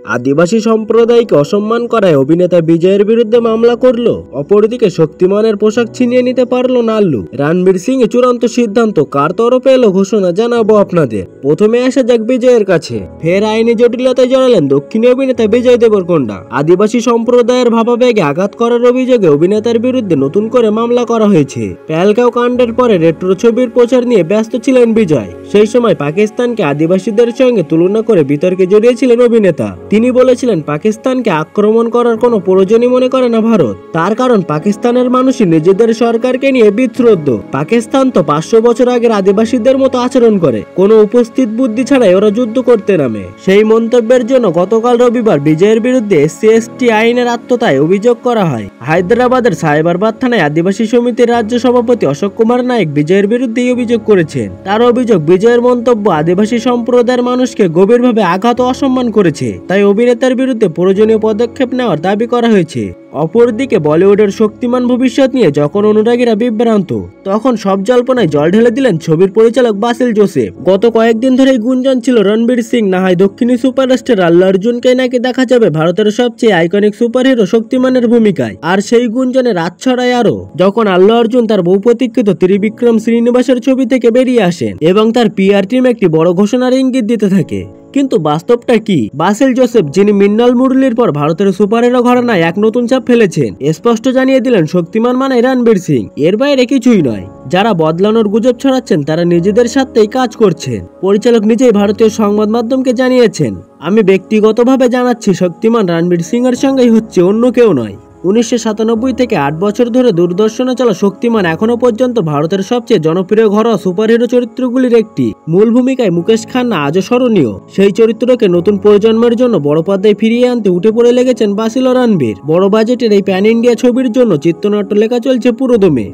আদিবাসী সম্প্রদায়কে অসম্মান করায় অভিনেতা বিজয়ের বিরুদ্ধে মামলা করলো। অপরদিকে শক্তিমানের পোশাক ছিনিয়ে নিতে পারলো না আল্লু। রণবীর সিং এর চূড়ান্ত সিদ্ধান্ত কার তরফে এলো ঘোষণা জানাবো আপনাদের। প্রথমে আসা যাক বিজয়ের কাছে। ফের আইনি জটিলতায় জড়ালেন দক্ষিণী অভিনেতা বিজয় দেবরকোন্ডা। আদিবাসী সম্প্রদায়ের ভাবাবেগে আঘাত করার অভিযোগে অভিনেতার বিরুদ্ধে নতুন করে মামলা করা হয়েছে। পেহেলগাঁও কাণ্ডের পরে রেট্রো ছবির প্রচার নিয়ে ব্যস্ত ছিলেন বিজয়। সেই সময় পাকিস্তানকে আদিবাসীদের সঙ্গে তুলনা করে বিতর্কে জড়িয়েছিলেন অভিনেতা। তিনি বলেছিলেন পাকিস্তানকে আক্রমণ করার কোনো প্রয়োজনই মনে করে না ভারত। তার কারণ পাকিস্তানের মানুষই নিজেদের সরকারকে নিয়ে বিদ্রোহ। পাকিস্তান তো 500 বছর আগের আদিবাসীদের মতো আচরণ করে, কোনো উপস্থিত বুদ্ধি ছাড়াই ওরা যুদ্ধ করতে নামে। সেই মন্তব্যের জন্য গতকাল রবিবার বিজয়ের বিরুদ্ধে SC/ST আইনের আত্মতায় অভিযোগ করা হয়। হায়দ্রাবাদের সাইবারবাদ থানায় আদিবাসী সমিতির রাজ্য সভাপতি অশোক কুমার নায়েক বিজয়ের বিরুদ্ধে অভিযোগ করেছেন। তার অভিযোগ, বিজয়ের মন্তব্য আদিবাসী সম্প্রদায়ের মানুষকে গভীরভাবে আঘাত ও অসম্মান করেছে, তাই অভিনেতার বিরুদ্ধে প্রয়োজনীয় পদক্ষেপ নেওয়ার দাবি করা হয়েছে। অপরদিকে বলিউডের শক্তিমান ভবিষ্যৎ নিয়ে যখন অনুরাগীরা বিভ্রান্ত, তখন সব জল্পনায় জল ঢেলে দিলেন ছবির পরিচালক বাসিল জোসেফ। গত কয়েকদিন ধরেই গুঞ্জন ছিল রণবীর সিং না হয় দক্ষিণী সুপারস্টার আল্লু অর্জুনকে নাকি দেখা যাবে ভারতের সবচেয়ে আইকনিক সুপারহিরো শক্তিমানের ভূমিকায়। আর সেই গুঞ্জনে রাত ছড়ায় আরো যখন আল্লু অর্জুন তার বহু প্রতীক্ষিত ত্রিবিক্রম শ্রীনিবাসের ছবি থেকে বেরিয়ে আসেন এবং তার PR টিম একটি বড় ঘোষণার ইঙ্গিত দিতে থাকে। কিন্তু বাস্তবটা কি? বাসিল জোসেফ, যিনি মৃণাল মুরলির পর ভারতের সুপারহিরো ঘরানায় এক নতুন চাপ ফেলেছেন, স্পষ্ট জানিয়ে দিলেন শক্তিমান মানে রণবীর সিং, এর বাইরে কিছুই নয়। যারা বদলানোর গুজব ছড়াচ্ছেন তারা নিজেদের সাথেই কাজ করছেন। পরিচালক নিজেই ভারতীয় সংবাদ মাধ্যমকে জানিয়েছেন, আমি ব্যক্তিগতভাবে জানাচ্ছি শক্তিমান রণবীর সিং এর সঙ্গেই হচ্ছে, অন্য কেউ নয়। 1997 থেকে 8 বছর ধরে দূরদর্শনে চলা শক্তিমান এখনো পর্যন্ত ভারতের সবচেয়ে জনপ্রিয় ঘরোয়া সুপারহিরো চরিত্রগুলির একটি। মূল ভূমিকায় মুকেশ খান্না আজও স্মরণীয়। সেই চরিত্রকে নতুন প্রজন্মের জন্য বড় পর্দায় ফিরিয়ে আনতে উঠে পড়ে লেগেছেন বাসিল ও রণবীর। বড় বাজেটের এই প্যান ইন্ডিয়া ছবির জন্য চিত্রনাট্য লেখা চলছে পুরোদমে।